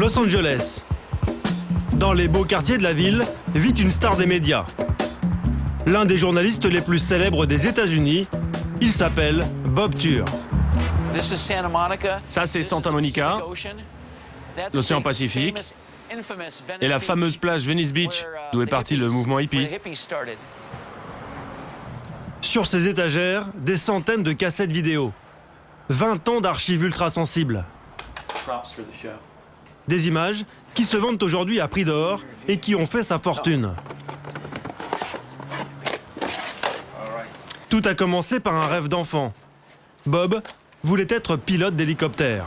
Los Angeles. Dans les beaux quartiers de la ville vit une star des médias. L'un des journalistes les plus célèbres des États-Unis, il s'appelle Bob Ture. Ça, c'est Santa Monica, l'océan Pacifique, et la fameuse plage Venice Beach, d'où est parti le mouvement hippie. Sur ces étagères, des centaines de cassettes vidéo. 20 ans d'archives ultra sensibles. Des images qui se vendent aujourd'hui à prix d'or et qui ont fait sa fortune. Tout a commencé par un rêve d'enfant. Bob voulait être pilote d'hélicoptère.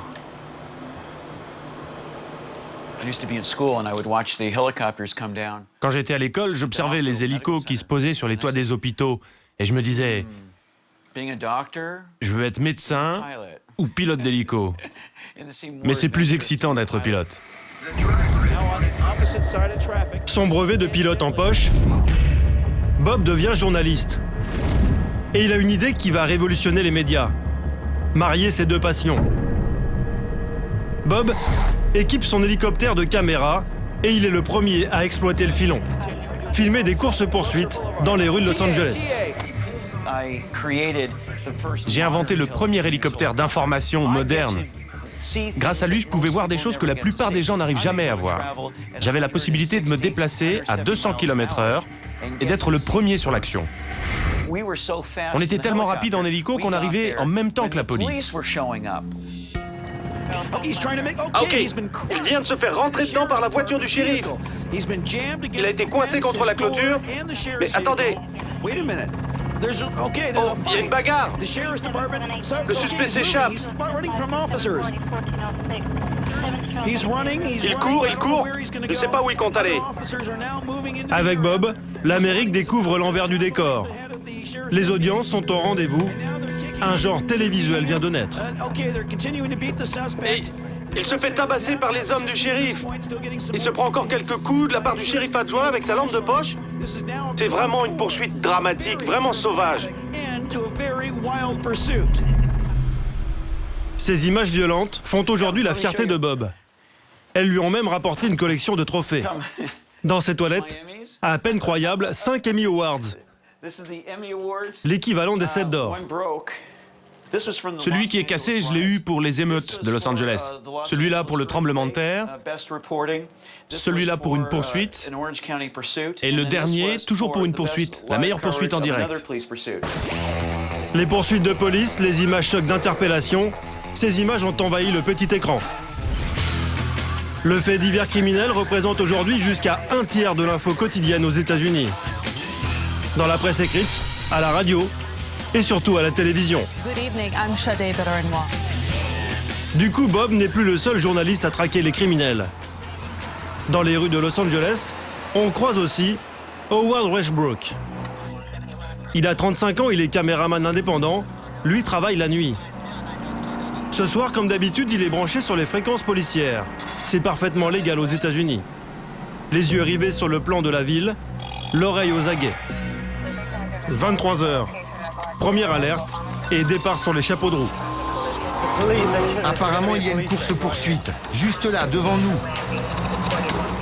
Quand j'étais à l'école, j'observais les hélicos qui se posaient sur les toits des hôpitaux et je me disais, je veux être médecin ou pilote d'hélico. Mais c'est plus excitant d'être pilote. Son brevet de pilote en poche, Bob devient journaliste. Et il a une idée qui va révolutionner les médias. Marier ses deux passions. Bob équipe son hélicoptère de caméras et il est le premier à exploiter le filon. Filmer des courses-poursuites dans les rues de Los Angeles. J'ai inventé le premier hélicoptère d'information moderne. Grâce à lui, je pouvais voir des choses que la plupart des gens n'arrivent jamais à voir. J'avais la possibilité de me déplacer à 200 km/h et d'être le premier sur l'action. On était tellement rapide en hélico qu'on arrivait en même temps que la police. Ok, il vient de se faire rentrer dedans par la voiture du shérif. Il a été coincé contre la clôture. Mais attendez. Oh, il y a une bagarre. Le suspect s'échappe. Il court. Je ne sais pas où il compte aller. Avec Bob, l'Amérique découvre l'envers du décor. Les audiences sont au rendez-vous. Un genre télévisuel vient de naître. Et il se fait tabasser par les hommes du shérif. Il se prend encore quelques coups de la part du shérif adjoint avec sa lampe de poche. C'est vraiment une poursuite dramatique, vraiment sauvage. Ces images violentes font aujourd'hui la fierté de Bob. Elles lui ont même rapporté une collection de trophées. Dans ses toilettes, à peine croyable, 5 Emmy Awards. L'équivalent des 7 d'or. Celui qui est cassé, je l'ai eu pour les émeutes de Los Angeles. Celui-là pour le tremblement de terre. Celui-là pour une poursuite. Et le dernier, toujours pour une poursuite. La meilleure poursuite en direct. Les poursuites de police, les images chocs d'interpellation, ces images ont envahi le petit écran. Le fait divers criminel représente aujourd'hui jusqu'à 1/3 de l'info quotidienne aux États-Unis. Dans la presse écrite, à la radio et surtout à la télévision. Du coup, Bob n'est plus le seul journaliste à traquer les criminels. Dans les rues de Los Angeles, on croise aussi Howard Westbrook. Il a 35 ans, il est caméraman indépendant, lui travaille la nuit. Ce soir, comme d'habitude, il est branché sur les fréquences policières. C'est parfaitement légal aux États-Unis. Les yeux rivés sur le plan de la ville, l'oreille aux aguets. 23h. Première alerte et départ sur les chapeaux de roue. Apparemment, il y a une course-poursuite, juste là, devant nous.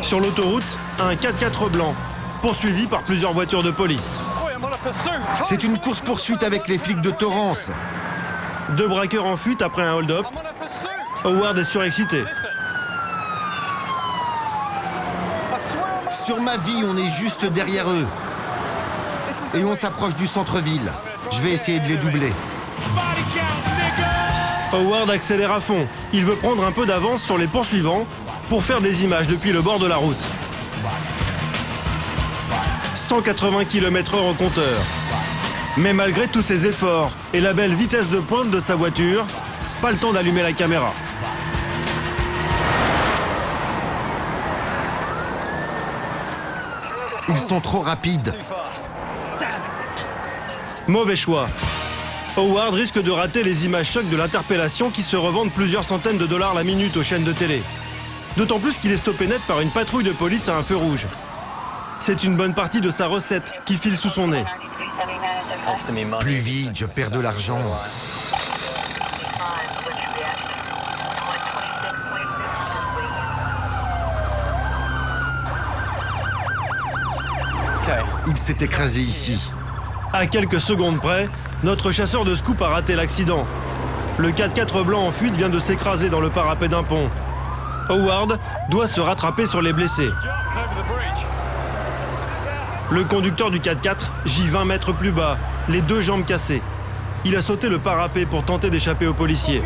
Sur l'autoroute, un 4x4 blanc, poursuivi par plusieurs voitures de police. C'est une course-poursuite avec les flics de Torrance. 2 braqueurs en fuite après un hold-up. Howard est surexcité. Sur ma vie, on est juste derrière eux. Et on s'approche du centre-ville. Je vais essayer de les doubler. Howard accélère à fond. Il veut prendre un peu d'avance sur les poursuivants pour faire des images depuis le bord de la route. 180 km/h au compteur. Mais malgré tous ses efforts et la belle vitesse de pointe de sa voiture, pas le temps d'allumer la caméra. Ils sont trop rapides. Mauvais choix. Howard risque de rater les images chocs de l'interpellation qui se revendent plusieurs centaines de dollars la minute aux chaînes de télé. D'autant plus qu'il est stoppé net par une patrouille de police à un feu rouge. C'est une bonne partie de sa recette qui file sous son nez. Plus vite, je perds de l'argent. Il s'est écrasé ici. À quelques secondes près, notre chasseur de scoop a raté l'accident. Le 4x4 blanc en fuite vient de s'écraser dans le parapet d'un pont. Howard doit se rattraper sur les blessés. Le conducteur du 4x4 gît 20 mètres plus bas, les deux jambes cassées. Il a sauté le parapet pour tenter d'échapper aux policiers.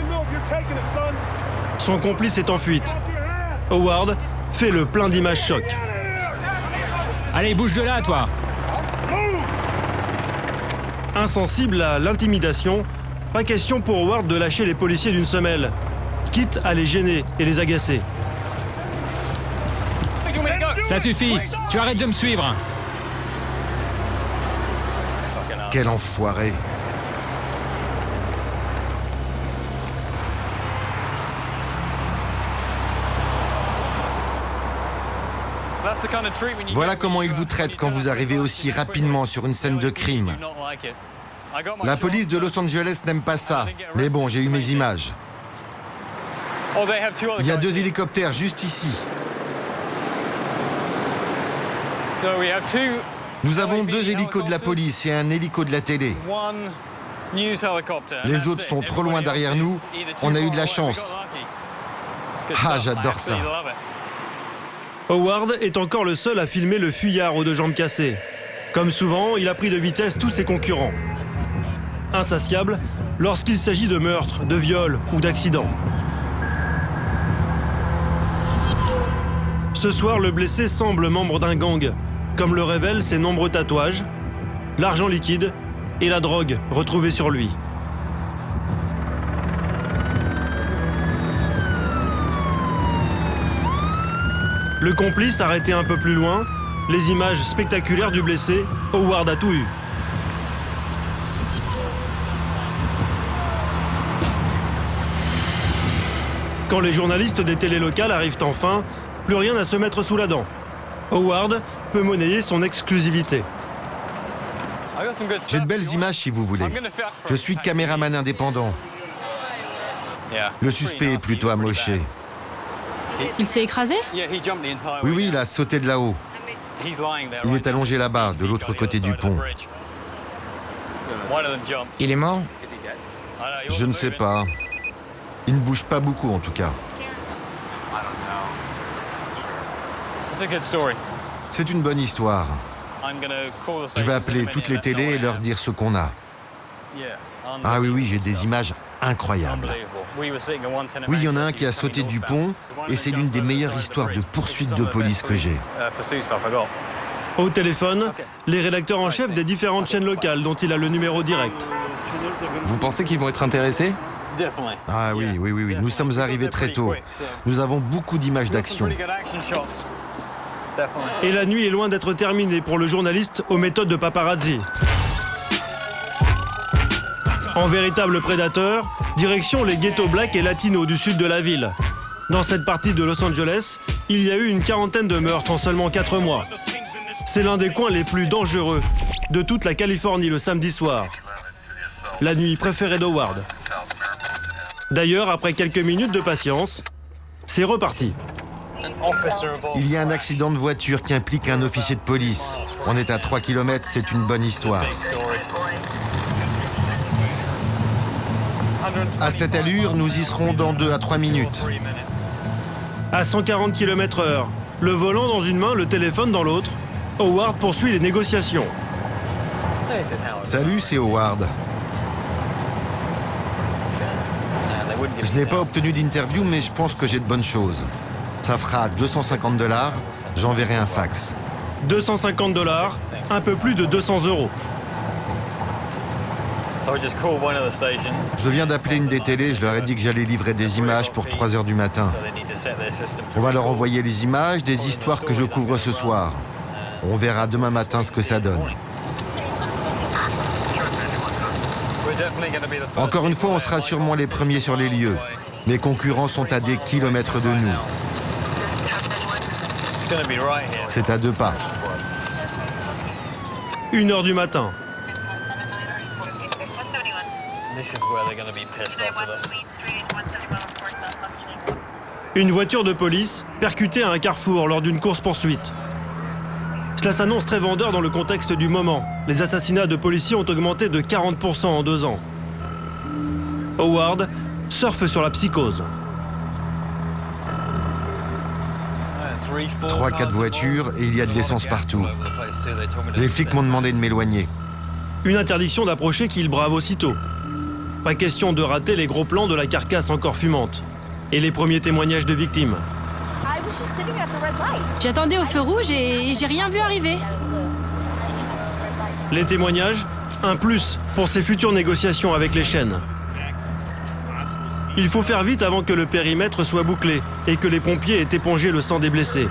Son complice est en fuite. Howard fait le plein d'images choc. Allez, bouge de là, toi! Insensible à l'intimidation, pas question pour Howard de lâcher les policiers d'une semelle, quitte à les gêner et les agacer. Ça suffit! Tu arrêtes de me suivre! Quel enfoiré. Voilà comment ils vous traitent quand vous arrivez aussi rapidement sur une scène de crime. La police de Los Angeles n'aime pas ça, mais bon, j'ai eu mes images. Il y a 2 hélicoptères juste ici. Nous avons 2 hélicos de la police et un hélico de la télé. Les autres sont trop loin derrière nous. On a eu de la chance. Ah, j'adore ça. Howard est encore le seul à filmer le fuyard aux 2 jambes cassées. Comme souvent, il a pris de vitesse tous ses concurrents. Insatiable lorsqu'il s'agit de meurtre, de viol ou d'accident. Ce soir, le blessé semble membre d'un gang, comme le révèlent ses nombreux tatouages, l'argent liquide et la drogue retrouvée sur lui. Le complice arrêté un peu plus loin, les images spectaculaires du blessé, Howard a tout eu. Quand les journalistes des télés locales arrivent enfin, plus rien à se mettre sous la dent. Howard peut monnayer son exclusivité. J'ai de belles images si vous voulez. Je suis caméraman indépendant. Le suspect est plutôt amoché. Il s'est écrasé? Oui, il a sauté de là-haut. Il est allongé là-bas, de l'autre côté du pont. Il est mort? Je ne sais pas. Il ne bouge pas beaucoup en tout cas. C'est une bonne histoire. Je vais appeler toutes les télés et leur dire ce qu'on a. Ah oui, j'ai des images incroyables. Oui, il y en a un qui a sauté du pont et c'est l'une des meilleures histoires de poursuite de police que j'ai. Au téléphone, les rédacteurs en chef des différentes chaînes locales dont il a le numéro direct. Vous pensez qu'ils vont être intéressés? Ah oui. Nous sommes arrivés très tôt. Nous avons beaucoup d'images d'action. Et la nuit est loin d'être terminée pour le journaliste aux méthodes de paparazzi. En véritable prédateur, direction les ghettos blacks et latinos du sud de la ville. Dans cette partie de Los Angeles, il y a eu une 40aine de meurtres en seulement 4 mois. C'est l'un des coins les plus dangereux de toute la Californie le samedi soir. La nuit préférée d'Howard. D'ailleurs, après quelques minutes de patience, c'est reparti. Il y a un accident de voiture qui implique un officier de police. On est à 3 km, c'est une bonne histoire. À cette allure, nous y serons dans 2 à 3 minutes. À 140 km/h, le volant dans une main, le téléphone dans l'autre, Howard poursuit les négociations. Salut, c'est Howard. Je n'ai pas obtenu d'interview, mais je pense que j'ai de bonnes choses. Ça fera $250, j'enverrai un fax. $250, un peu plus de 200 €. Je viens d'appeler une des télés, je leur ai dit que j'allais livrer des images pour 3 h du matin. On va leur envoyer les images des histoires que je couvre ce soir. On verra demain matin ce que ça donne. Encore une fois, on sera sûrement les premiers sur les lieux. Mes concurrents sont à des kilomètres de nous. C'est à 2 pas. 1 h du matin. Une voiture de police percutée à un carrefour lors d'une course-poursuite. Cela s'annonce très vendeur dans le contexte du moment. Les assassinats de policiers ont augmenté de 40% en 2 ans. Howard surfe sur la psychose. 3-4 voitures et il y a de l'essence partout. Les flics m'ont demandé de m'éloigner. Une interdiction d'approcher qu'il brave aussitôt. Pas question de rater les gros plans de la carcasse encore fumante. Et les premiers témoignages de victimes. J'attendais au feu rouge et j'ai rien vu arriver. Les témoignages, un plus pour ses futures négociations avec les chaînes. Il faut faire vite avant que le périmètre soit bouclé et que les pompiers aient épongé le sang des blessés.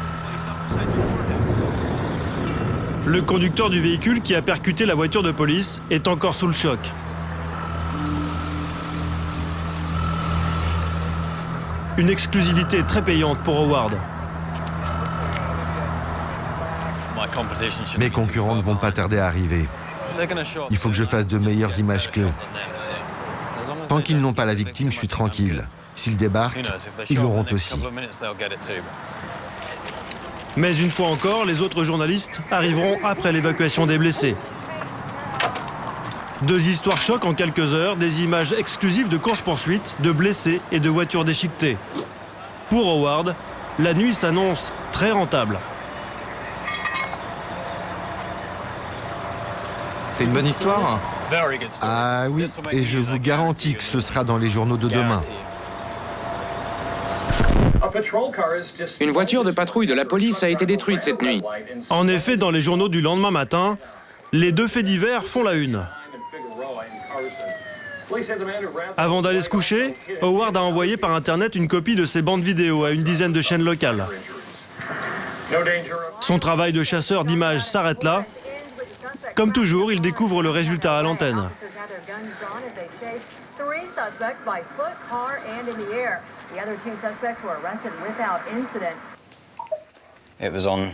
Le conducteur du véhicule qui a percuté la voiture de police est encore sous le choc. Une exclusivité très payante pour Howard. Mes concurrents ne vont pas tarder à arriver. Il faut que je fasse de meilleures images qu'eux. Tant qu'ils n'ont pas la victime, je suis tranquille. S'ils débarquent, ils l'auront aussi. Mais une fois encore, les autres journalistes arriveront après l'évacuation des blessés. 2 histoires choc en quelques heures, des images exclusives de courses-poursuites, de blessés et de voitures déchiquetées. Pour Howard, la nuit s'annonce très rentable. C'est une bonne histoire? Ah oui, et je vous garantis que ce sera dans les journaux de demain. Une voiture de patrouille de la police a été détruite cette nuit. En effet, dans les journaux du lendemain matin, les 2 faits divers font la une. Avant d'aller se coucher, Howard a envoyé par Internet une copie de ses bandes vidéo à une dizaine de chaînes locales. Son travail de chasseur d'images s'arrête là. Comme toujours, il découvre le résultat à l'antenne.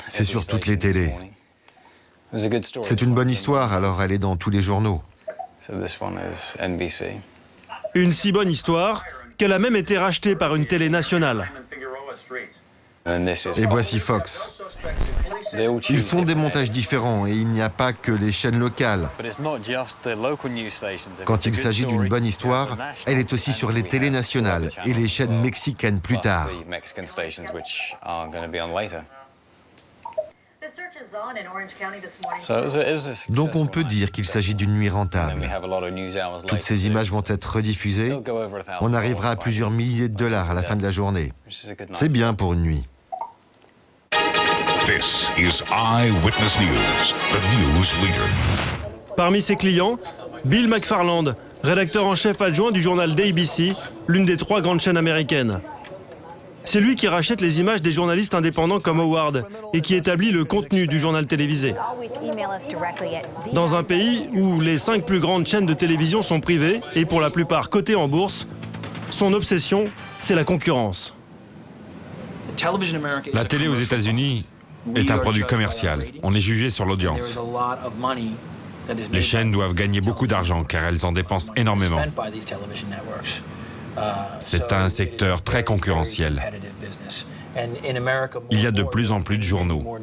C'est sur toutes les télés. C'est une bonne histoire, alors elle est dans tous les journaux. Une si bonne histoire qu'elle a même été rachetée par une télé nationale. Et voici Fox. Ils font des montages différents et il n'y a pas que les chaînes locales. Quand il s'agit d'une bonne histoire, elle est aussi sur les télés nationales et les chaînes mexicaines plus tard. Donc on peut dire qu'il s'agit d'une nuit rentable. Toutes ces images vont être rediffusées. On arrivera à plusieurs milliers de dollars à la fin de la journée. C'est bien pour une nuit. This is Eyewitness News, the news leader. Parmi ses clients, Bill McFarland, rédacteur en chef adjoint du journal d'ABC, l'une des 3 grandes chaînes américaines. C'est lui qui rachète les images des journalistes indépendants comme Howard et qui établit le contenu du journal télévisé. Dans un pays où les 5 plus grandes chaînes de télévision sont privées et pour la plupart cotées en bourse, son obsession, c'est la concurrence. La télé aux États-Unis est un produit commercial. On est jugé sur l'audience. Les chaînes doivent gagner beaucoup d'argent car elles en dépensent énormément. C'est un secteur très concurrentiel. Il y a de plus en plus de journaux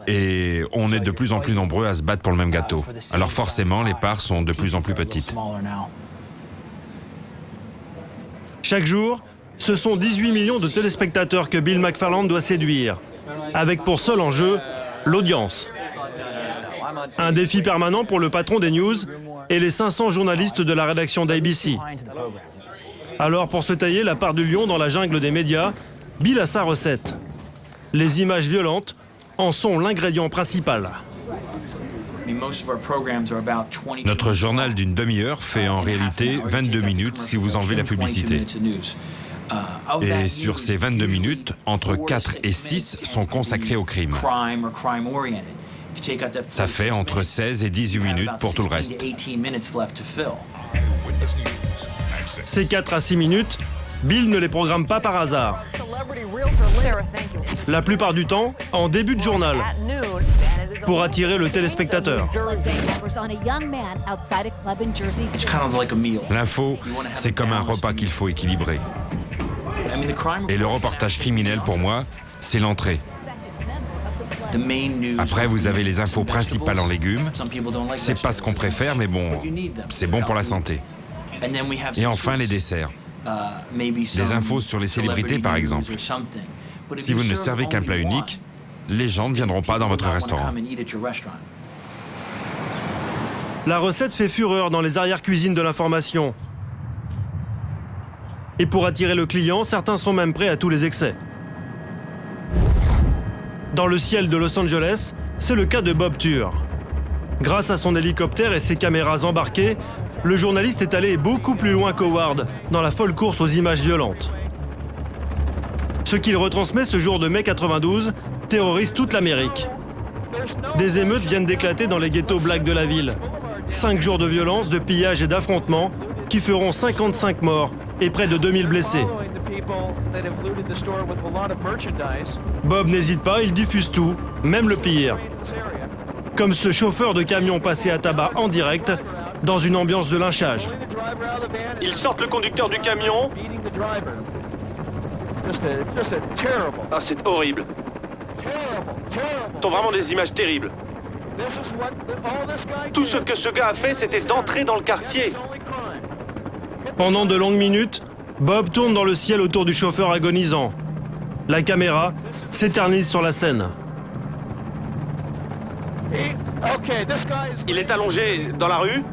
et on est de plus en plus nombreux à se battre pour le même gâteau. Alors forcément, les parts sont de plus en plus petites. Chaque jour, ce sont 18 millions de téléspectateurs que Bill McFarland doit séduire, avec pour seul enjeu l'audience. Un défi permanent pour le patron des news et les 500 journalistes de la rédaction d'ABC. Alors pour se tailler la part du lion dans la jungle des médias, Bill a sa recette. Les images violentes en sont l'ingrédient principal. Notre journal d'une demi-heure fait en réalité 22 minutes si vous enlevez la publicité. Et sur ces 22 minutes, entre 4 et 6 sont consacrés au crime. Ça fait entre 16 et 18 minutes pour tout le reste. Ces 4 à 6 minutes, Bill ne les programme pas par hasard. La plupart du temps, en début de journal, pour attirer le téléspectateur. L'info, c'est comme un repas qu'il faut équilibrer. Et le reportage criminel, pour moi, c'est l'entrée. Après, vous avez les infos principales en légumes. C'est pas ce qu'on préfère, mais bon, c'est bon pour la santé. Et enfin, les desserts. Des infos sur les célébrités, par exemple. Si vous ne servez qu'un plat unique, les gens ne viendront pas dans votre restaurant. La recette fait fureur dans les arrière-cuisines de l'information. Et pour attirer le client, certains sont même prêts à tous les excès. Dans le ciel de Los Angeles, c'est le cas de Bob Ture. Grâce à son hélicoptère et ses caméras embarquées, le journaliste est allé beaucoup plus loin qu'Howard dans la folle course aux images violentes. Ce qu'il retransmet ce jour de mai 92 terrorise toute l'Amérique. Des émeutes viennent d'éclater dans les ghettos blacks de la ville. 5 jours de violence, de pillage et d'affrontements qui feront 55 morts et près de 2000 blessés. Bob n'hésite pas, il diffuse tout, même le pire. Comme ce chauffeur de camion passé à tabac en direct dans une ambiance de lynchage. Ils sortent le conducteur du camion. Ah, c'est horrible. Ce sont vraiment des images terribles. Tout ce que ce gars a fait, c'était d'entrer dans le quartier. Pendant de longues minutes, Bob tourne dans le ciel autour du chauffeur agonisant. La caméra s'éternise sur la scène. Il est allongé dans la rue.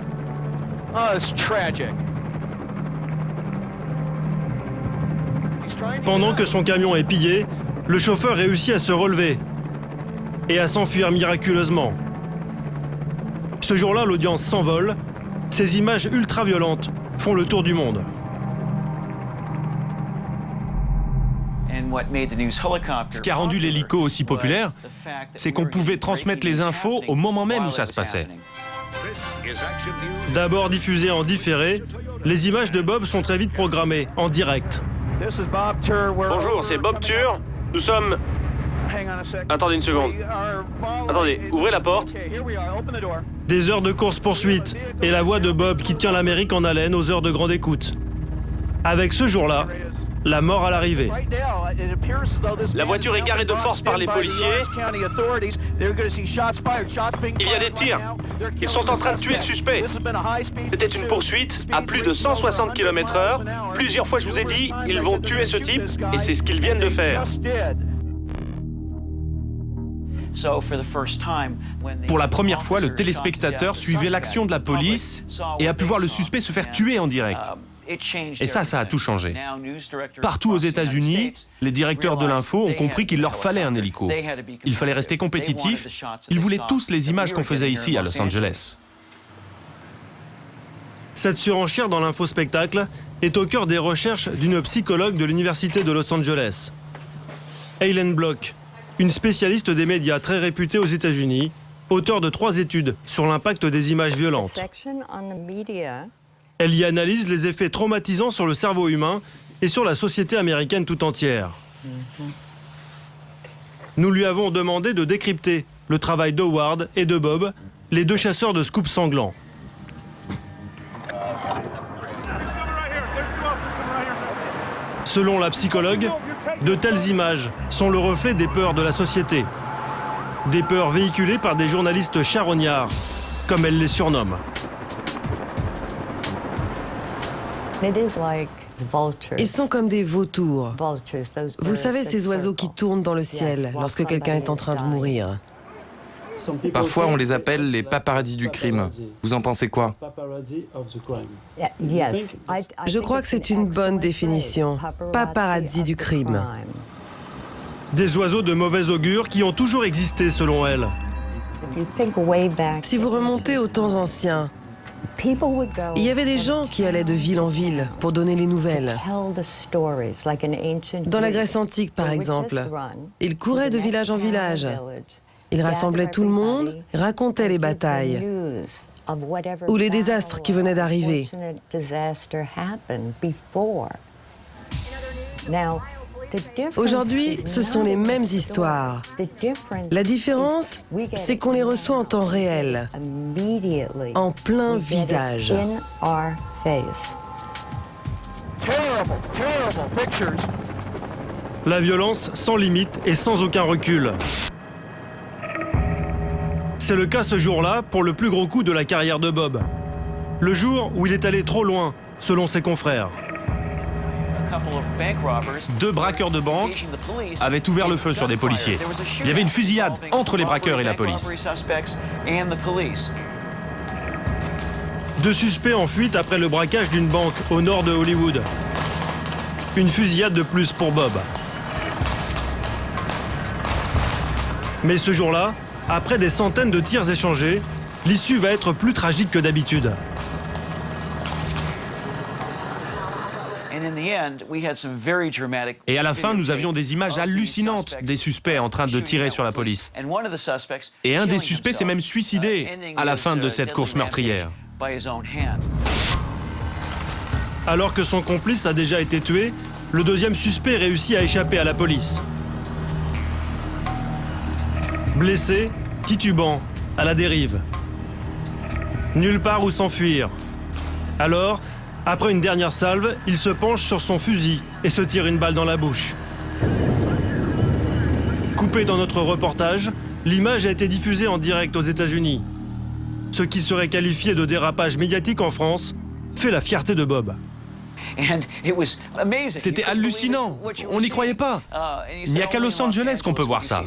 Pendant que son camion est pillé, le chauffeur réussit à se relever et à s'enfuir miraculeusement. Ce jour-là, l'audience s'envole. Ces images ultra-violentes font le tour du monde. Ce qui a rendu l'hélico aussi populaire, c'est qu'on pouvait transmettre les infos au moment même où ça se passait. D'abord diffusées en différé, les images de Bob sont très vite programmées, en direct. Bonjour, c'est Bob Ture. Nous sommes... Attendez une seconde. Attendez, ouvrez la porte. Des heures de course-poursuite et la voix de Bob qui tient l'Amérique en haleine aux heures de grande écoute. Avec ce jour-là, la mort à l'arrivée. La voiture est garée de force par les policiers. Il y a des tirs. Ils sont en train de tuer le suspect. C'était une poursuite à plus de 160 km/h. Plusieurs fois, je vous ai dit, ils vont tuer ce type, et c'est ce qu'ils viennent de faire. Pour la première fois, le téléspectateur suivait l'action de la police et a pu voir le suspect se faire tuer en direct. Et ça a tout changé. Partout aux États-Unis, les directeurs de l'info ont compris qu'il leur fallait un hélico. Il fallait rester compétitif. Ils voulaient tous les images qu'on faisait ici à Los Angeles. Cette surenchère dans l'infospectacle est au cœur des recherches d'une psychologue de l'Université de Los Angeles. Eileen Block, une spécialiste des médias très réputée aux États-Unis, auteure de 3 études sur l'impact des images violentes. Elle y analyse les effets traumatisants sur le cerveau humain et sur la société américaine tout entière. Nous lui avons demandé de décrypter le travail d'Howard et de Bob, les 2 chasseurs de scoops sanglants. Selon la psychologue, de telles images sont le reflet des peurs de la société. Des peurs véhiculées par des journalistes charognards, comme elle les surnomme. Ils sont comme des vautours. Vous savez, ces oiseaux qui tournent dans le ciel lorsque quelqu'un est en train de mourir. Parfois, on les appelle les paparazzis du crime. Vous en pensez quoi? Je crois que c'est une bonne définition. Paparazzi du crime. Des oiseaux de mauvais augure qui ont toujours existé selon elle. Si vous remontez aux temps anciens, il y avait des gens qui allaient de ville en ville pour donner les nouvelles. Dans la Grèce antique, par exemple, ils couraient de village en village. Ils rassemblaient tout le monde, racontaient les batailles ou les désastres qui venaient d'arriver. Aujourd'hui, ce sont les mêmes histoires. La différence, c'est qu'on les reçoit en temps réel, en plein visage. La violence sans limite et sans aucun recul. C'est le cas ce jour-là pour le plus gros coup de la carrière de Bob. Le jour où il est allé trop loin, selon ses confrères. 2 braqueurs de banque avaient ouvert le feu sur des policiers. Il y avait une fusillade entre les braqueurs et la police. 2 suspects en fuite après le braquage d'une banque au nord de Hollywood. Une fusillade de plus pour Bob. Mais ce jour-là, après des centaines de tirs échangés, l'issue va être plus tragique que d'habitude. Et à la fin, nous avions des images hallucinantes des suspects en train de tirer sur la police. Et un des suspects s'est même suicidé à la fin de cette course meurtrière. Alors que son complice a déjà été tué, le deuxième suspect réussit à échapper à la police. Blessé, titubant, à la dérive. Nulle part où s'enfuir. Alors, après une dernière salve, il se penche sur son fusil et se tire une balle dans la bouche. Coupé dans notre reportage, l'image a été diffusée en direct aux États-Unis. Ce qui serait qualifié de dérapage médiatique en France fait la fierté de Bob. C'était hallucinant, on n'y croyait pas. Il n'y a qu'à Los Angeles qu'on peut voir ça.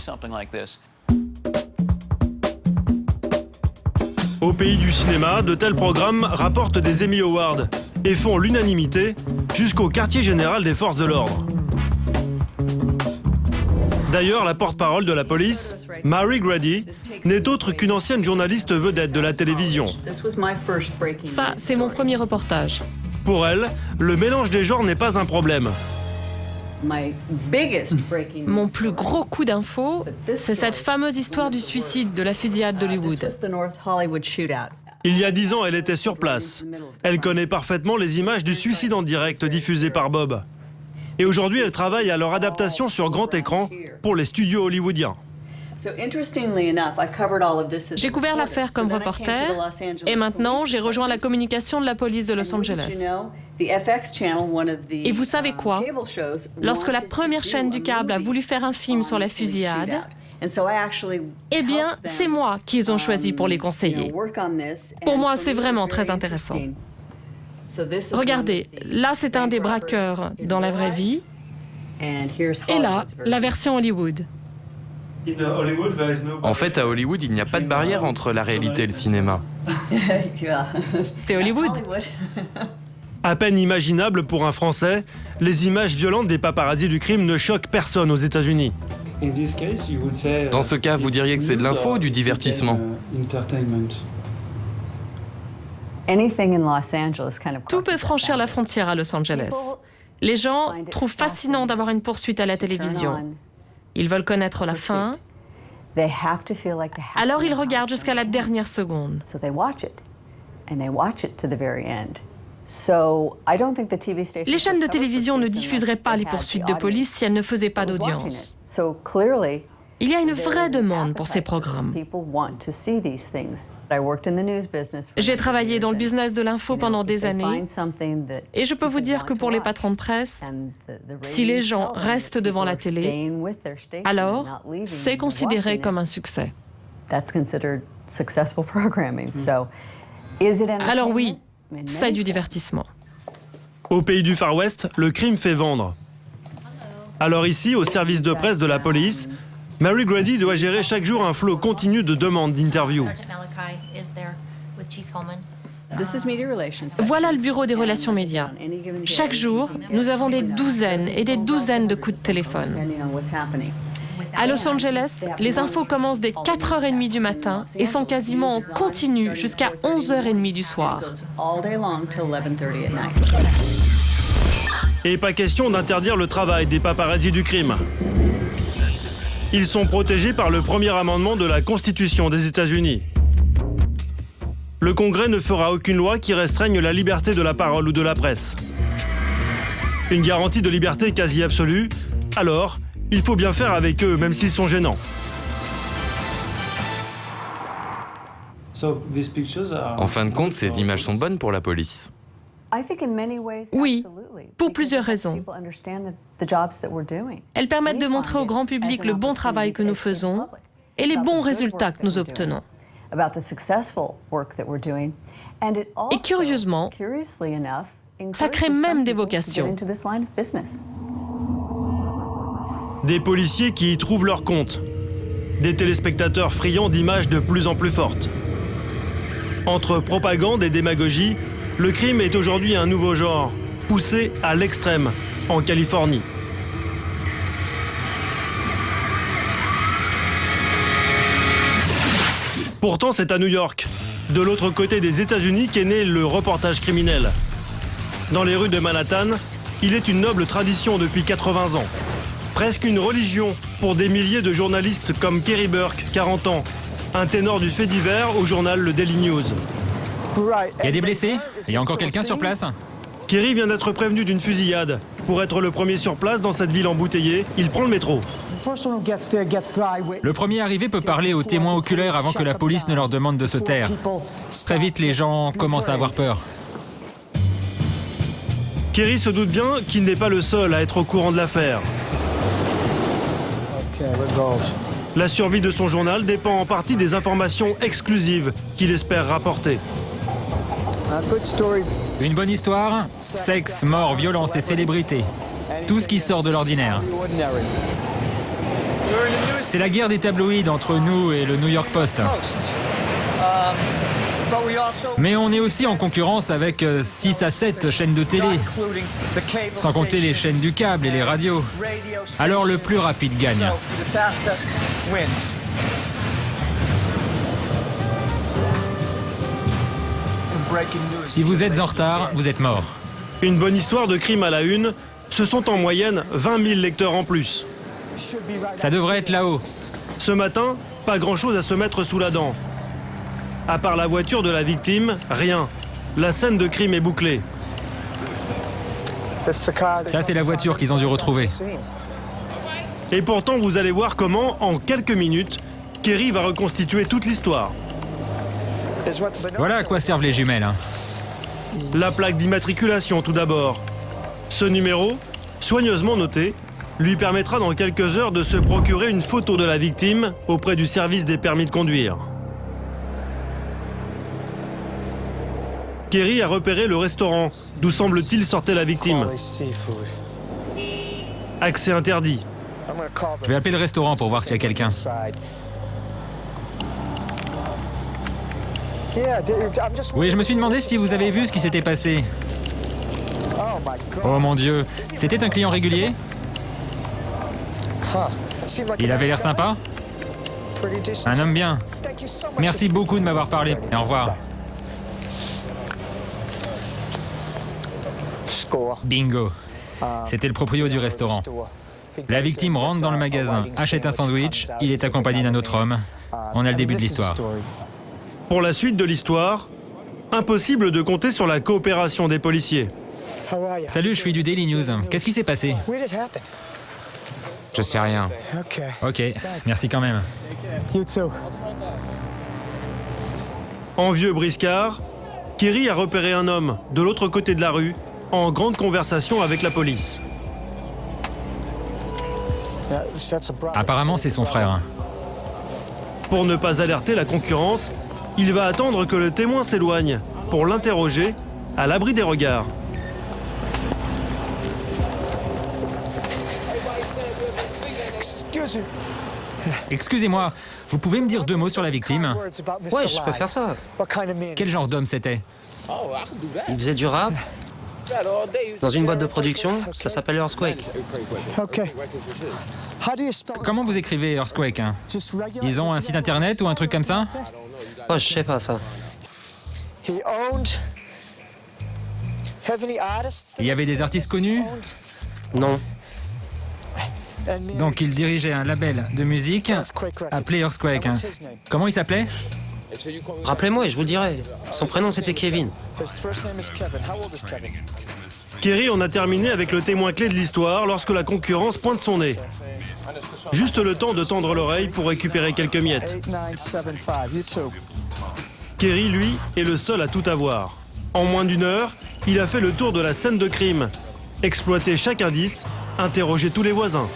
Au pays du cinéma, de tels programmes rapportent des Emmy Awards et font l'unanimité jusqu'au quartier général des forces de l'ordre. D'ailleurs, la porte-parole de la police, Mary Grady, n'est autre qu'une ancienne journaliste vedette de la télévision. Ça, c'est mon premier reportage. Pour elle, le mélange des genres n'est pas un problème. Mon plus gros coup d'info, c'est cette fameuse histoire du suicide de la fusillade d'Hollywood. Il y a 10 ans, elle était sur place. Elle connaît parfaitement les images du suicide en direct diffusées par Bob. Et aujourd'hui, elle travaille à leur adaptation sur grand écran pour les studios hollywoodiens. J'ai couvert l'affaire comme reporter et maintenant j'ai rejoint la communication de la police de Los Angeles. Et vous savez quoi? Lorsque la première chaîne du câble a voulu faire un film sur la fusillade, eh bien, c'est moi qu'ils ont choisi pour les conseiller. Pour moi, c'est vraiment très intéressant. Regardez, là c'est un des braqueurs dans la vraie vie, et là, la version Hollywood. En fait, à Hollywood, il n'y a pas de barrière entre la réalité et le cinéma. C'est Hollywood. À peine imaginable pour un Français, les images violentes des paparazzis du crime ne choquent personne aux États-Unis. Dans ce cas, vous diriez que c'est de l'info ou du divertissement? Tout peut franchir la frontière à Los Angeles. Les gens trouvent fascinant d'avoir une poursuite à la télévision. Ils veulent connaître la fin, alors ils regardent jusqu'à la dernière seconde. Les chaînes de télévision ne diffuseraient pas les poursuites de police si elles ne faisaient pas d'audience. Il y a une vraie demande pour ces programmes. J'ai travaillé dans le business de l'info pendant des années et je peux vous dire que pour les patrons de presse, si les gens restent devant la télé, alors c'est considéré comme un succès. Alors oui, c'est du divertissement. Au pays du Far West, le crime fait vendre. Alors ici, au service de presse de la police, Mary Grady doit gérer chaque jour un flot continu de demandes d'interviews. Voilà le bureau des relations médias. Chaque jour, nous avons des douzaines et des douzaines de coups de téléphone. À Los Angeles, les infos commencent dès 4h30 du matin et sont quasiment en continu jusqu'à 11h30 du soir. Et pas question d'interdire le travail des paparazzis du crime. Ils sont protégés par le premier amendement de la Constitution des États-Unis. Le Congrès ne fera aucune loi qui restreigne la liberté de la parole ou de la presse. Une garantie de liberté quasi absolue, alors il faut bien faire avec eux, même s'ils sont gênants. En fin de compte, ces images sont bonnes pour la police. Oui, pour plusieurs raisons. Elles permettent de montrer au grand public le bon travail que nous faisons et les bons résultats que nous obtenons. Et curieusement, ça crée même des vocations. Des policiers qui y trouvent leur compte. Des téléspectateurs friands d'images de plus en plus fortes. Entre propagande et démagogie, le crime est aujourd'hui un nouveau genre, poussé à l'extrême, en Californie. Pourtant, c'est à New York, de l'autre côté des États-Unis, qu'est né le reportage criminel. Dans les rues de Manhattan, il est une noble tradition depuis 80 ans. Presque une religion pour des milliers de journalistes comme Kerry Burke, 40 ans, un ténor du fait divers au journal Le Daily News. Il y a des blessés? Il y a encore quelqu'un sur place? Kerry vient d'être prévenu d'une fusillade. Pour être le premier sur place dans cette ville embouteillée, il prend le métro. Le premier arrivé peut parler aux témoins oculaires avant que la police ne leur demande de se taire. Très vite, les gens commencent à avoir peur. Kerry se doute bien qu'il n'est pas le seul à être au courant de l'affaire. La survie de son journal dépend en partie des informations exclusives qu'il espère rapporter. Une bonne histoire, sexe, mort, violence et célébrité. Tout ce qui sort de l'ordinaire. C'est la guerre des tabloïds entre nous et le New York Post. Mais on est aussi en concurrence avec 6 à 7 chaînes de télé, sans compter les chaînes du câble et les radios. Alors le plus rapide gagne. Si vous êtes en retard, vous êtes mort. Une bonne histoire de crime à la une, ce sont en moyenne 20 000 lecteurs en plus. Ça devrait être là-haut. Ce matin, pas grand-chose à se mettre sous la dent. À part la voiture de la victime, rien. La scène de crime est bouclée. Ça, c'est la voiture qu'ils ont dû retrouver. Et pourtant, vous allez voir comment, en quelques minutes, Kerry va reconstituer toute l'histoire. Voilà à quoi servent les jumelles. La plaque d'immatriculation, tout d'abord. Ce numéro, soigneusement noté, lui permettra dans quelques heures de se procurer une photo de la victime auprès du service des permis de conduire. Kerry a repéré le restaurant, d'où semble-t-il sortait la victime. Accès interdit. Je vais appeler le restaurant pour voir s'il y a quelqu'un. Oui, je me suis demandé si vous avez vu ce qui s'était passé. Oh mon Dieu, c'était un client régulier? Il avait l'air sympa? Un homme bien. Merci beaucoup de m'avoir parlé. Et au revoir. Bingo. C'était le proprio du restaurant. La victime rentre dans le magasin, achète un sandwich, il est accompagné d'un autre homme. On a le début de l'histoire. Pour la suite de l'histoire, impossible de compter sur la coopération des policiers. Salut, je suis du Daily News. Qu'est-ce qui s'est passé? Je sais rien. Ok, merci quand même. En vieux briscard, Kerry a repéré un homme de l'autre côté de la rue, en grande conversation avec la police. Apparemment, c'est son frère. Pour ne pas alerter la concurrence, il va attendre que le témoin s'éloigne pour l'interroger à l'abri des regards. Excusez-moi, vous pouvez me dire 2 mots sur la victime? Ouais, je peux faire ça. Quel genre d'homme c'était? Il faisait du rap dans une boîte de production, ça s'appelle Earthquake. Comment vous écrivez Earthquake? Ils ont un site internet ou un truc comme ça? Oh, je sais pas ça. Il y avait des artistes connus? Non. Donc il dirigeait un label de musique appelé Earthquake. Comment il s'appelait? Rappelez-moi et je vous dirai. Son prénom c'était Kevin. Kerry en a terminé avec le témoin clé de l'histoire lorsque la concurrence pointe son nez. Juste le temps de tendre l'oreille pour récupérer quelques miettes. Kerry, lui, est le seul à tout avoir. En moins d'1 heure, il a fait le tour de la scène de crime, exploité chaque indice, interrogé tous les voisins.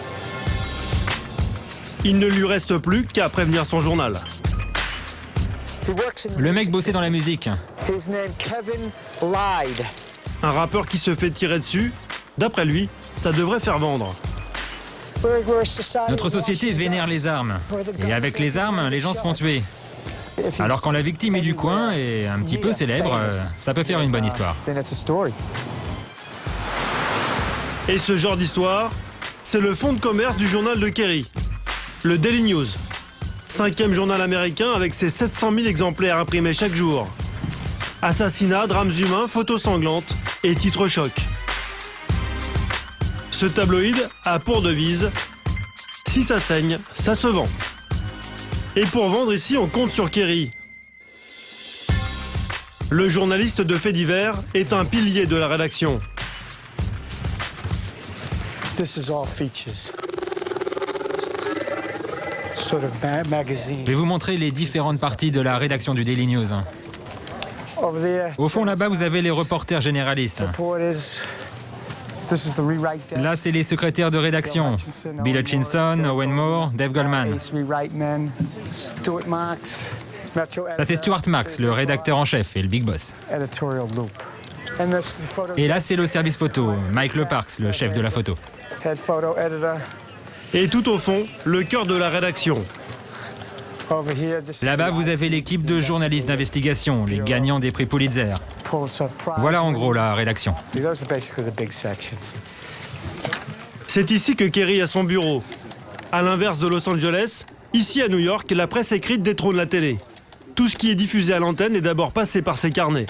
Il ne lui reste plus qu'à prévenir son journal. Le mec bossait dans la musique. Un rappeur qui se fait tirer dessus, d'après lui, ça devrait faire vendre. Notre société vénère les armes. Et avec les armes, les gens se font tuer. Alors quand la victime est du coin et un petit peu célèbre, ça peut faire une bonne histoire. Et ce genre d'histoire, c'est le fonds de commerce du journal de Kerry, le Daily News. 5e journal américain avec ses 700 000 exemplaires imprimés chaque jour. Assassinats, drames humains, photos sanglantes et titres choc. Ce tabloïd a pour devise « Si ça saigne, ça se vend ». Et pour vendre ici, on compte sur Kerry. Le journaliste de faits divers est un pilier de la rédaction. Je vais vous montrer les différentes parties de la rédaction du Daily News. Au fond, là-bas, vous avez les reporters généralistes. Là, c'est les secrétaires de rédaction. Bill Hutchinson, Owen Moore, Dave Goldman. Là, c'est Stuart Marks, le rédacteur en chef et le big boss. Et là, c'est le service photo, Mike Leparks, le chef de la photo. Et tout au fond, le cœur de la rédaction. Là-bas, vous avez l'équipe de journalistes d'investigation, les gagnants des prix Pulitzer. Voilà en gros la rédaction. C'est ici que Kerry a son bureau. À l'inverse de Los Angeles, ici à New York, la presse écrite détrône la télé. Tout ce qui est diffusé à l'antenne est d'abord passé par ses carnets.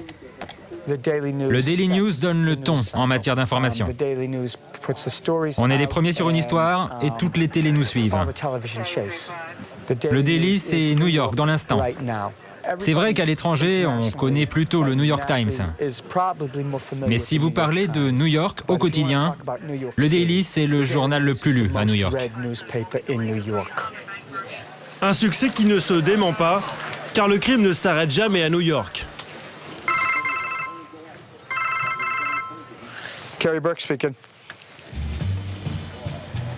Le Daily News donne le ton en matière d'information. On est les premiers sur une histoire et toutes les télés nous suivent. Le Daily, c'est New York dans l'instant. C'est vrai qu'à l'étranger, on connaît plutôt le New York Times. Mais si vous parlez de New York au quotidien, le Daily, c'est le journal le plus lu à New York. Un succès qui ne se dément pas, car le crime ne s'arrête jamais à New York. Kerry Burke speaking.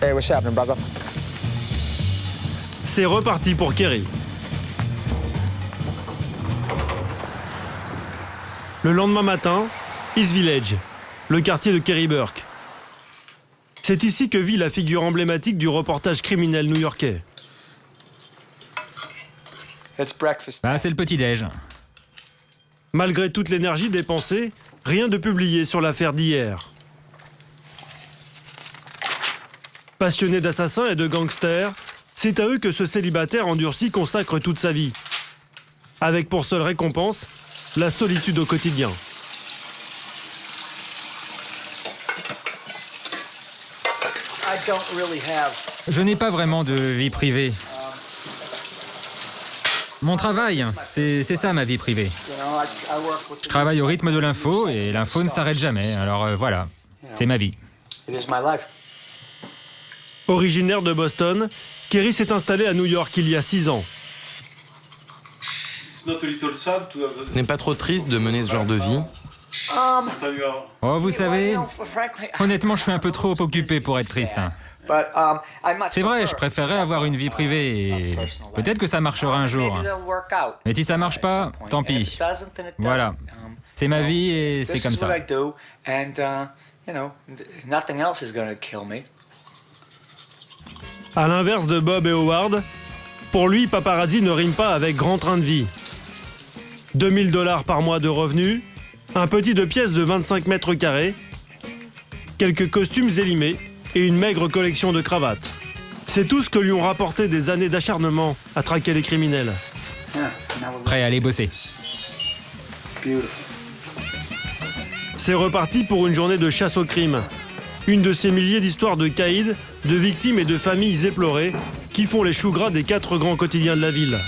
Hey, what's happening, brother? C'est reparti pour Kerry. Le lendemain matin, East Village, le quartier de Kerry Burke. C'est ici que vit la figure emblématique du reportage criminel new-yorkais. C'est le petit-déj. Malgré toute l'énergie dépensée, rien de publié sur l'affaire d'hier. Passionné d'assassins et de gangsters, c'est à eux que ce célibataire endurci consacre toute sa vie. Avec pour seule récompense, la solitude au quotidien. Je n'ai pas vraiment de vie privée. Mon travail, c'est ça ma vie privée. Je travaille au rythme de l'info et l'info ne s'arrête jamais. Alors voilà, c'est ma vie. Originaire de Boston, Kerry s'est installé à New York il y a 6 ans. Ce n'est pas trop triste de mener ce genre de vie? Oh, vous savez, honnêtement, je suis un peu trop occupé pour être triste. C'est vrai, je préférerais avoir une vie privée et peut-être que ça marchera un jour. Mais si ça marche pas, tant pis. Voilà, c'est ma vie et c'est comme ça. À l'inverse de Bob et Howard, pour lui, paparazzi ne rime pas avec grand train de vie. 2 000 $ par mois de revenus, un petit 2 pièces de 25 mètres carrés, quelques costumes élimés et une maigre collection de cravates. C'est tout ce que lui ont rapporté des années d'acharnement à traquer les criminels. Prêt à aller bosser. C'est reparti pour une journée de chasse au crime. Une de ces milliers d'histoires de caïds, de victimes et de familles éplorées qui font les choux gras des 4 grands quotidiens de la ville.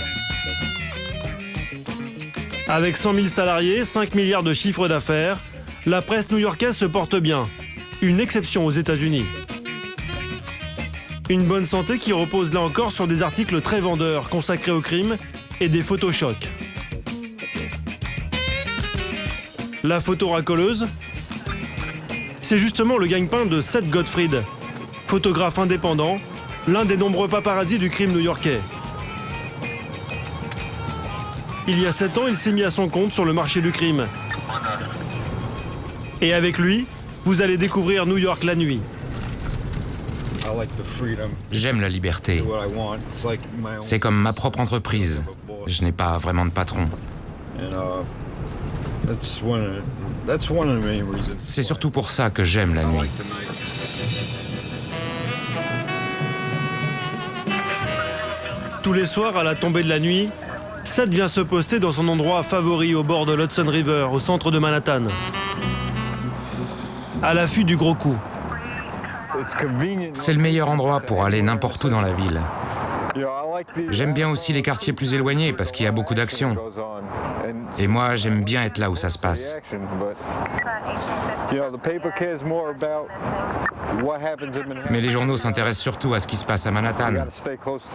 Avec 100 000 salariés, 5 milliards de chiffre d'affaires, la presse new-yorkaise se porte bien. Une exception aux États-Unis. Une bonne santé qui repose là encore sur des articles très vendeurs consacrés au crime et des photos chocs. La photo racoleuse, c'est justement le gagne-pain de Seth Gottfried, photographe indépendant, l'un des nombreux paparazzis du crime new-yorkais. il y a 7 ans, il s'est mis à son compte sur le marché du crime. Et avec lui, vous allez découvrir New York la nuit. J'aime la liberté. C'est comme ma propre entreprise. Je n'ai pas vraiment de patron. C'est surtout pour ça que j'aime la nuit. Tous les soirs, à la tombée de la nuit, Seth vient se poster dans son endroit favori au bord de l'Hudson River, au centre de Manhattan, à l'affût du gros coup. C'est le meilleur endroit pour aller n'importe où dans la ville. J'aime bien aussi les quartiers plus éloignés parce qu'il y a beaucoup d'action. Et moi, j'aime bien être là où ça se passe. Mais les journaux s'intéressent surtout à ce qui se passe à Manhattan.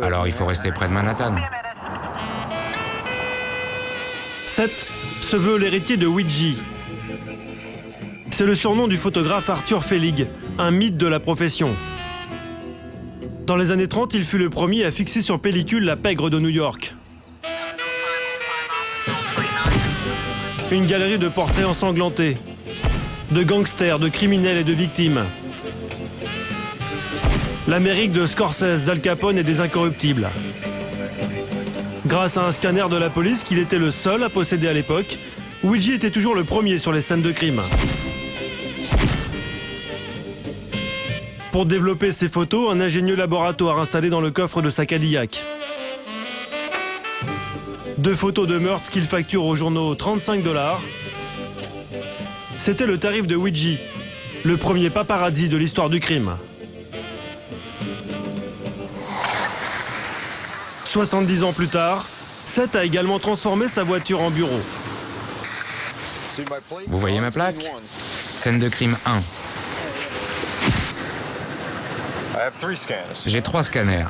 Alors il faut rester près de Manhattan. Seth se veut l'héritier de Ouija. C'est le surnom du photographe Arthur Felig, un mythe de la profession. Dans les années 30, il fut le premier à fixer sur pellicule la pègre de New York. Une galerie de portraits ensanglantés, de gangsters, de criminels et de victimes. L'Amérique de Scorsese, d'Al Capone et des Incorruptibles. Grâce à un scanner de la police qu'il était le seul à posséder à l'époque, Ouija était toujours le premier sur les scènes de crime. Pour développer ces photos, un ingénieux laboratoire installé dans le coffre de sa Cadillac. 2 photos de meurtre qu'il facture aux journaux 35 $. C'était le tarif de Ouija, le premier paparazzi de l'histoire du crime. 70 ans plus tard, Seth a également transformé sa voiture en bureau. Vous voyez ma plaque? Scène de crime 1. J'ai 3 scanners.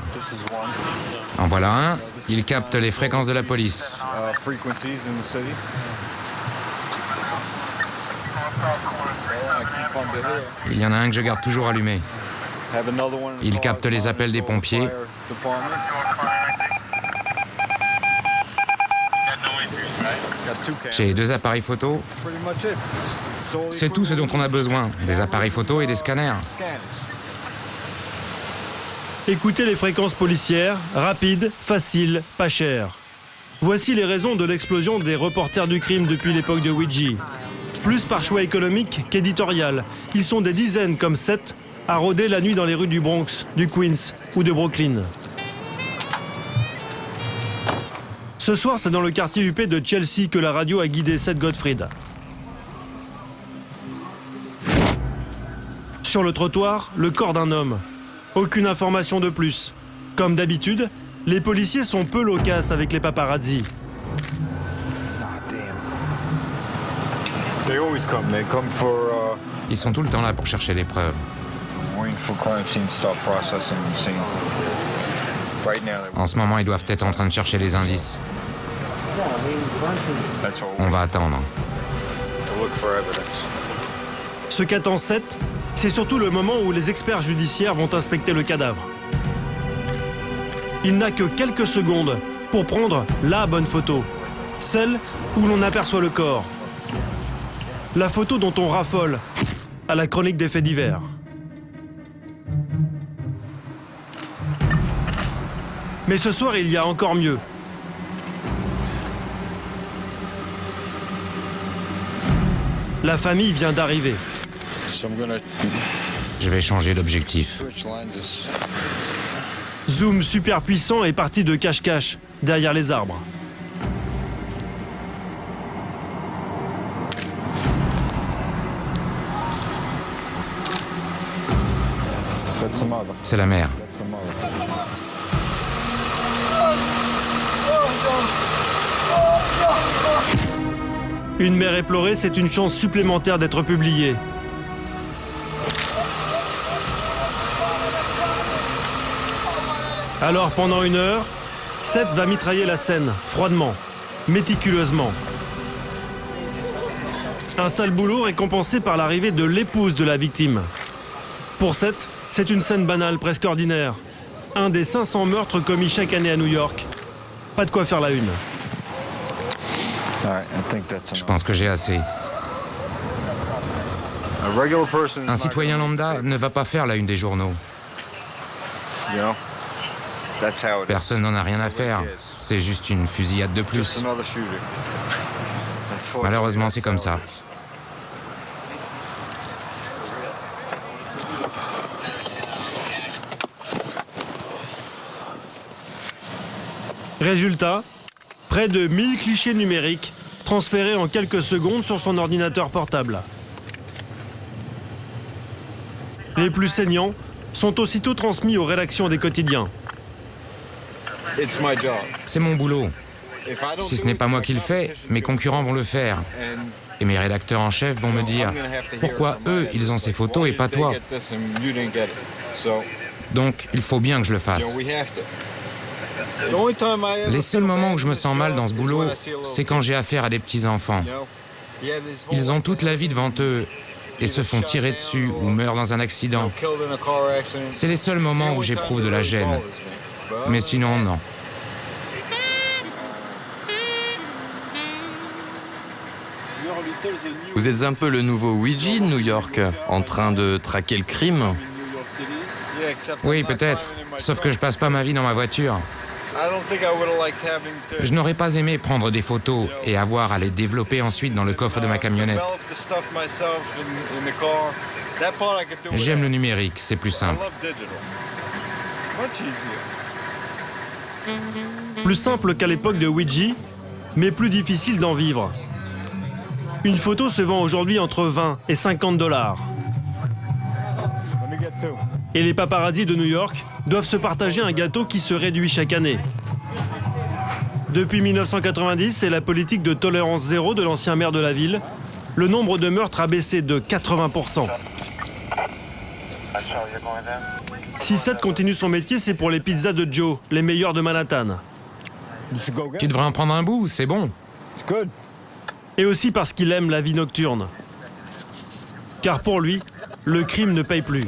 En voilà un, il capte les fréquences de la police. Il y en a un que je garde toujours allumé. Il capte les appels des pompiers. J'ai 2 appareils photo. C'est tout ce dont on a besoin, des appareils photo et des scanners. Écoutez les fréquences policières, rapides, faciles, pas chères. Voici les raisons de l'explosion des reporters du crime depuis l'époque de Ouija. Plus par choix économique qu'éditorial, ils sont des dizaines comme Seth à rôder la nuit dans les rues du Bronx, du Queens ou de Brooklyn. Ce soir, c'est dans le quartier huppé de Chelsea que la radio a guidé Seth Gottfried. Sur le trottoir, le corps d'un homme. Aucune information de plus. Comme d'habitude, les policiers sont peu loquaces avec les paparazzis. Ils sont tout le temps là pour chercher des preuves. En ce moment, ils doivent être en train de chercher les indices. On va attendre. Ce qu'attend Seth, c'est surtout le moment où les experts judiciaires vont inspecter le cadavre. Il n'a que quelques secondes pour prendre la bonne photo, celle où l'on aperçoit le corps. La photo dont on raffole à la chronique des faits divers. Mais ce soir, il y a encore mieux. La famille vient d'arriver. Je vais changer d'objectif. Zoom super puissant est parti de cache-cache, derrière les arbres. C'est la mère. Une mère éplorée, c'est une chance supplémentaire d'être publiée. Alors pendant 1 heure, Seth va mitrailler la scène, froidement, méticuleusement. Un sale boulot récompensé par l'arrivée de l'épouse de la victime. Pour Seth, c'est une scène banale, presque ordinaire. Un des 500 meurtres commis chaque année à New York. Pas de quoi faire la une. Je pense que j'ai assez. Un citoyen lambda ne va pas faire la une des journaux. Personne n'en a rien à faire. C'est juste une fusillade de plus. Malheureusement, c'est comme ça. Résultat, près de 1000 clichés numériques transférés en quelques secondes sur son ordinateur portable. Les plus saignants sont aussitôt transmis aux rédactions des quotidiens. C'est mon boulot. Si ce n'est pas moi qui le fais, mes concurrents vont le faire. Et mes rédacteurs en chef vont me dire « Pourquoi eux, ils ont ces photos et pas toi ?» Donc, il faut bien que je le fasse. Les seuls moments où je me sens mal dans ce boulot, c'est quand j'ai affaire à des petits-enfants. Ils ont toute la vie devant eux et se font tirer dessus ou meurent dans un accident. C'est les seuls moments où j'éprouve de la gêne. Mais sinon, non. Vous êtes un peu le nouveau Ouija de New York, en train de traquer le crime? Oui, peut-être. Sauf que je passe pas ma vie dans ma voiture. Je n'aurais pas aimé prendre des photos et avoir à les développer ensuite dans le coffre de ma camionnette. J'aime le numérique, c'est plus simple. Plus simple qu'à l'époque de Ouija, mais plus difficile d'en vivre. Une photo se vend aujourd'hui entre 20 et 50 $. Et les paparazzis de New York doivent se partager un gâteau qui se réduit chaque année. Depuis 1990 et la politique de tolérance zéro de l'ancien maire de la ville, le nombre de meurtres a baissé de 80%. Si Seth continue son métier, c'est pour les pizzas de Joe, les meilleures de Manhattan. Tu devrais en prendre un bout, c'est bon. Et aussi parce qu'il aime la vie nocturne. Car pour lui, le crime ne paye plus.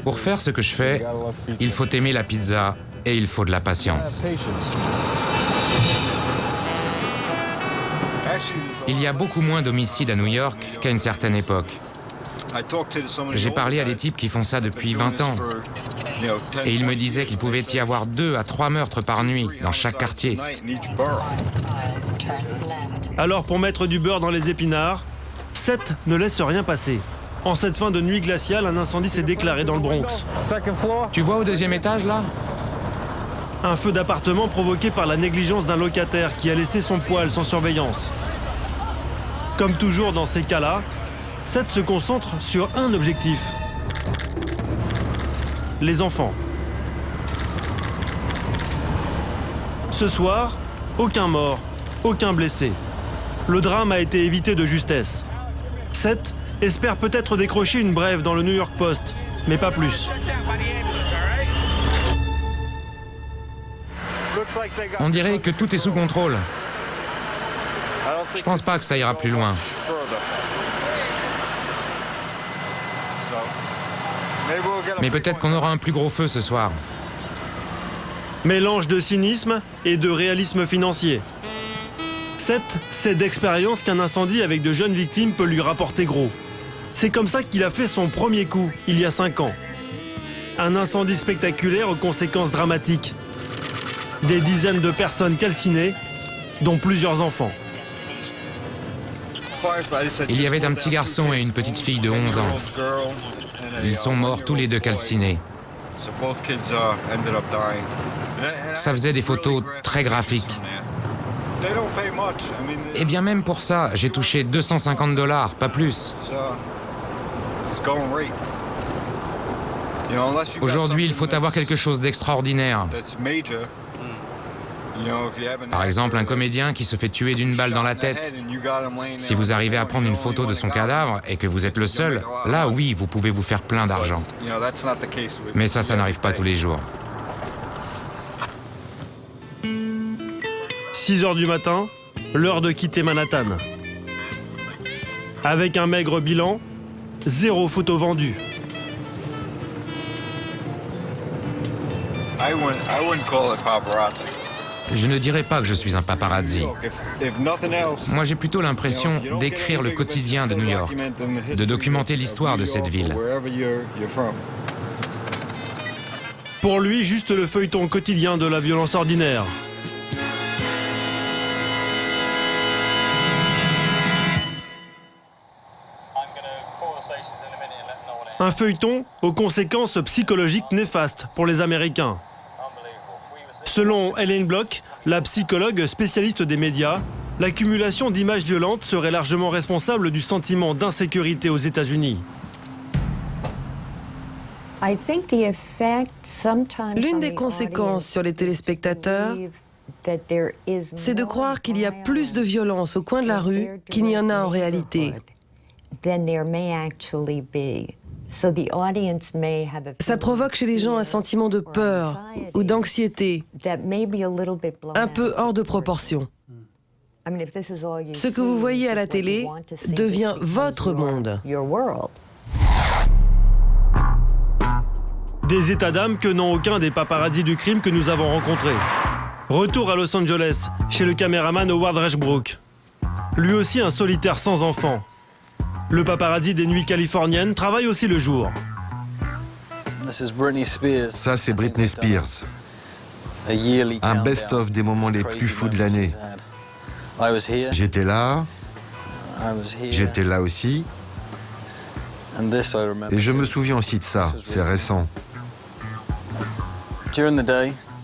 Pour faire ce que je fais, il faut aimer la pizza et il faut de la patience. Il y a beaucoup moins d'homicides à New York qu'à une certaine époque. J'ai parlé à des types qui font ça depuis 20 ans. Et ils me disaient qu'il pouvait y avoir 2 à 3 meurtres par nuit dans chaque quartier. Alors pour mettre du beurre dans les épinards, Seth ne laisse rien passer. En cette fin de nuit glaciale, un incendie s'est déclaré dans le Bronx. Tu vois au 2e étage, là? Un feu d'appartement provoqué par la négligence d'un locataire qui a laissé son poêle sans surveillance. Comme toujours dans ces cas-là, Seth se concentre sur un objectif. Les enfants. Ce soir, aucun mort, aucun blessé. Le drame a été évité de justesse. Seth espère peut-être décrocher une brève dans le New York Post, mais pas plus. On dirait que tout est sous contrôle. Je pense pas que ça ira plus loin. Mais peut-être qu'on aura un plus gros feu ce soir. Mélange de cynisme et de réalisme financier. Seth sait d'expérience qu'un incendie avec de jeunes victimes peut lui rapporter gros. C'est comme ça qu'il a fait son premier coup, il y a 5 ans. Un incendie spectaculaire aux conséquences dramatiques. Des dizaines de personnes calcinées, dont plusieurs enfants. Il y avait un petit garçon et une petite fille de 11 ans. Ils sont morts tous les deux calcinés. Ça faisait des photos très graphiques. Et bien même pour ça, j'ai touché 250 $, pas plus. Aujourd'hui, il faut avoir quelque chose d'extraordinaire. Par exemple, un comédien qui se fait tuer d'une balle dans la tête. Si vous arrivez à prendre une photo de son cadavre et que vous êtes le seul, là, oui, vous pouvez vous faire plein d'argent. Mais ça n'arrive pas tous les jours. 6 heures du matin, l'heure de quitter Manhattan. Avec un maigre bilan, 0 photo vendue. Je ne dirais pas que je suis un paparazzi. Moi, j'ai plutôt l'impression d'écrire le quotidien de New York, de documenter l'histoire de cette ville. Pour lui, juste le feuilleton quotidien de la violence ordinaire. Un feuilleton aux conséquences psychologiques néfastes pour les Américains. Selon Ellen Block, la psychologue spécialiste des médias, l'accumulation d'images violentes serait largement responsable du sentiment d'insécurité aux États-Unis. L'une des conséquences sur les téléspectateurs, c'est de croire qu'il y a plus de violence au coin de la rue qu'il n'y en a en réalité. Ça provoque chez les gens un sentiment de peur ou d'anxiété, un peu hors de proportion. Ce que vous voyez à la télé devient votre monde. Des états d'âme que n'ont aucun des paparazzis du crime que nous avons rencontrés. Retour à Los Angeles, chez le caméraman Howard Rushbrook. Lui aussi un solitaire sans enfant. Le paparazzi des nuits californiennes travaille aussi le jour. Ça, c'est Britney Spears. Un best-of des moments les plus fous de l'année. J'étais là aussi. Et je me souviens aussi de ça, c'est récent.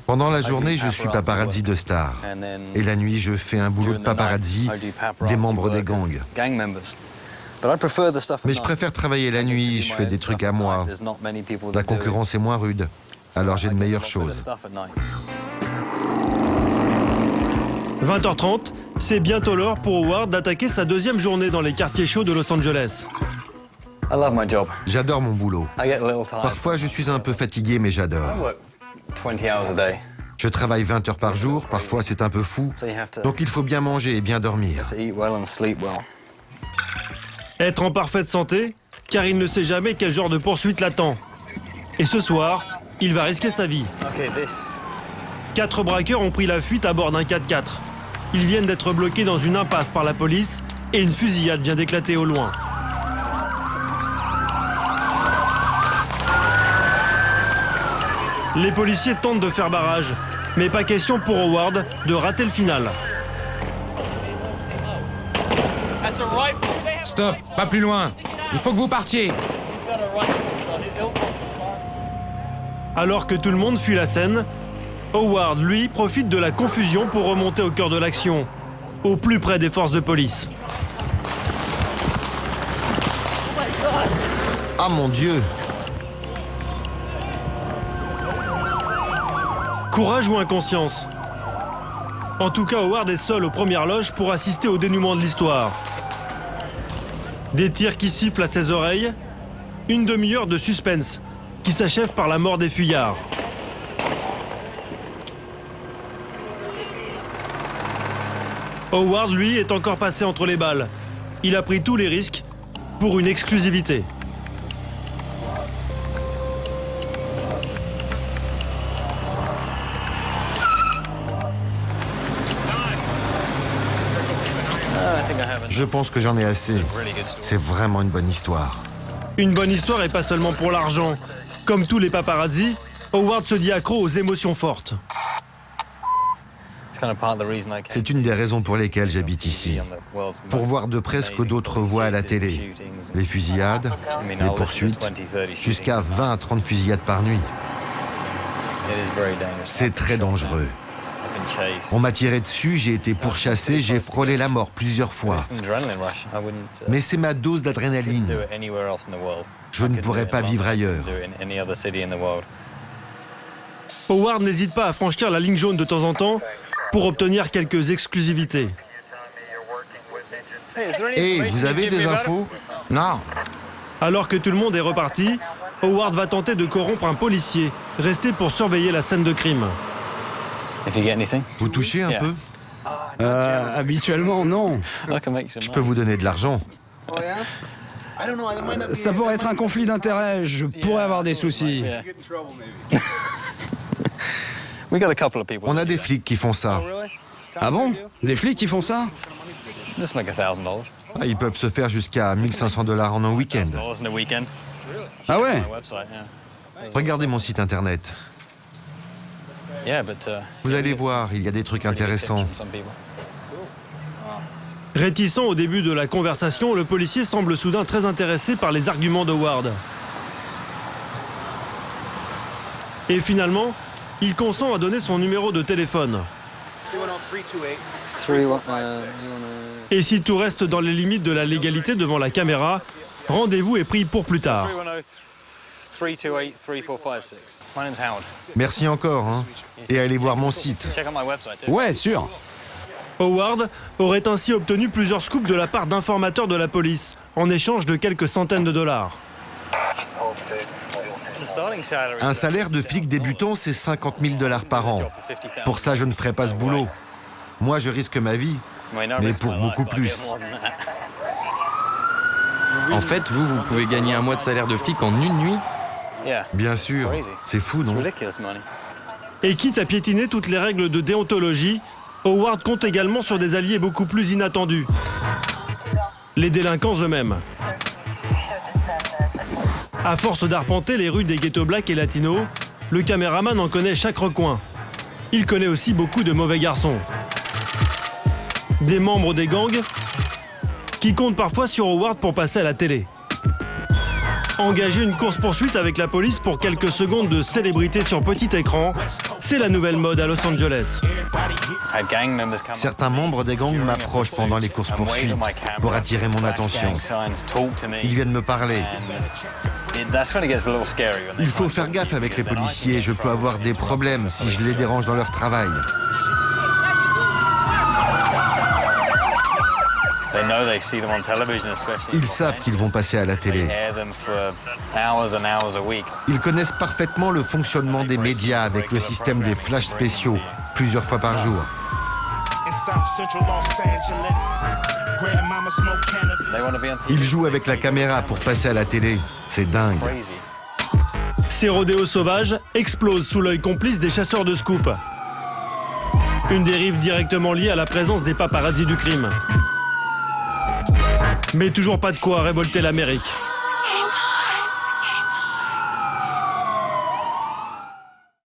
Pendant la journée, je suis paparazzi de stars. Et la nuit, je fais un boulot de paparazzi des membres des gangs. Mais je préfère travailler la nuit, je fais des trucs à moi. La concurrence est moins rude, alors j'ai de meilleures choses. 20h30, c'est bientôt l'heure pour Howard d'attaquer sa deuxième journée dans les quartiers chauds de Los Angeles. J'adore mon boulot. Parfois, je suis un peu fatigué, mais j'adore. Je travaille 20 heures par jour, parfois c'est un peu fou, donc il faut bien manger et bien dormir. Être en parfaite santé, car il ne sait jamais quel genre de poursuite l'attend. Et ce soir, il va risquer sa vie. 4 braqueurs ont pris la fuite à bord d'un 4x4. Ils viennent d'être bloqués dans une impasse par la police et une fusillade vient d'éclater au loin. Les policiers tentent de faire barrage, mais pas question pour Howard de rater le final. Stop, pas plus loin. Il faut que vous partiez. Alors que tout le monde fuit la scène, Howard, lui, profite de la confusion pour remonter au cœur de l'action, au plus près des forces de police. Ah mon Dieu! Courage ou inconscience? En tout cas, Howard est seul aux premières loges pour assister au dénouement de l'histoire. Des tirs qui sifflent à ses oreilles, une demi-heure de suspense qui s'achève par la mort des fuyards. Howard, lui, est encore passé entre les balles. Il a pris tous les risques pour une exclusivité. Je pense que j'en ai assez. C'est vraiment une bonne histoire. Une bonne histoire et pas seulement pour l'argent. Comme tous les paparazzis, Howard se dit accro aux émotions fortes. C'est une des raisons pour lesquelles j'habite ici. Pour voir de près ce que d'autres voient à la télé. Les fusillades, les poursuites, jusqu'à 20 à 30 fusillades par nuit. C'est très dangereux. On m'a tiré dessus, j'ai été pourchassé, j'ai frôlé la mort plusieurs fois. Mais c'est ma dose d'adrénaline. Je ne pourrais pas vivre ailleurs. Howard n'hésite pas à franchir la ligne jaune de temps en temps pour obtenir quelques exclusivités. Hey, vous avez des infos? Non. Alors que tout le monde est reparti, Howard va tenter de corrompre un policier, resté pour surveiller la scène de crime. Vous touchez un peu? Habituellement, non. Je peux vous donner de l'argent. Ça pourrait être un conflit d'intérêts, je pourrais avoir des soucis. On a des flics qui font ça. Ah bon? Des flics qui font ça? Ah, ils peuvent se faire jusqu'à 1 500 $ en un week-end. Ah ouais? Regardez mon site internet. Vous allez voir, il y a des trucs intéressants. Réticent au début de la conversation, le policier semble soudain très intéressé par les arguments d'Howard. Et finalement, il consent à donner son numéro de téléphone. Et si tout reste dans les limites de la légalité devant la caméra, rendez-vous est pris pour plus tard. Merci encore, hein. Et allez voir mon site. Ouais, sûr. Howard aurait ainsi obtenu plusieurs scoops de la part d'informateurs de la police, en échange de quelques centaines de $. Un salaire de flic débutant, c'est 50 000 $ par an. Pour ça, je ne ferai pas ce boulot. Moi, je risque ma vie, mais pour beaucoup plus. En fait, vous pouvez gagner un mois de salaire de flic en une nuit? Bien sûr, c'est fou, non? Et quitte à piétiner toutes les règles de déontologie, Howard compte également sur des alliés beaucoup plus inattendus. Les délinquants eux-mêmes. À force d'arpenter les rues des ghettos blacks et latinos, le caméraman en connaît chaque recoin. Il connaît aussi beaucoup de mauvais garçons. Des membres des gangs qui comptent parfois sur Howard pour passer à la télé. Engager une course-poursuite avec la police pour quelques secondes de célébrité sur petit écran, c'est la nouvelle mode à Los Angeles. Certains membres des gangs m'approchent pendant les courses-poursuites pour attirer mon attention. Ils viennent me parler. Il faut faire gaffe avec les policiers, je peux avoir des problèmes si je les dérange dans leur travail. Ils savent qu'ils vont passer à la télé. Ils connaissent parfaitement le fonctionnement des médias avec le système des flashs spéciaux, plusieurs fois par jour. Ils jouent avec la caméra pour passer à la télé. C'est dingue. Ces rodéos sauvages explosent sous l'œil complice des chasseurs de scoop. Une dérive directement liée à la présence des paparazzis du crime. Mais toujours pas de quoi révolter l'Amérique.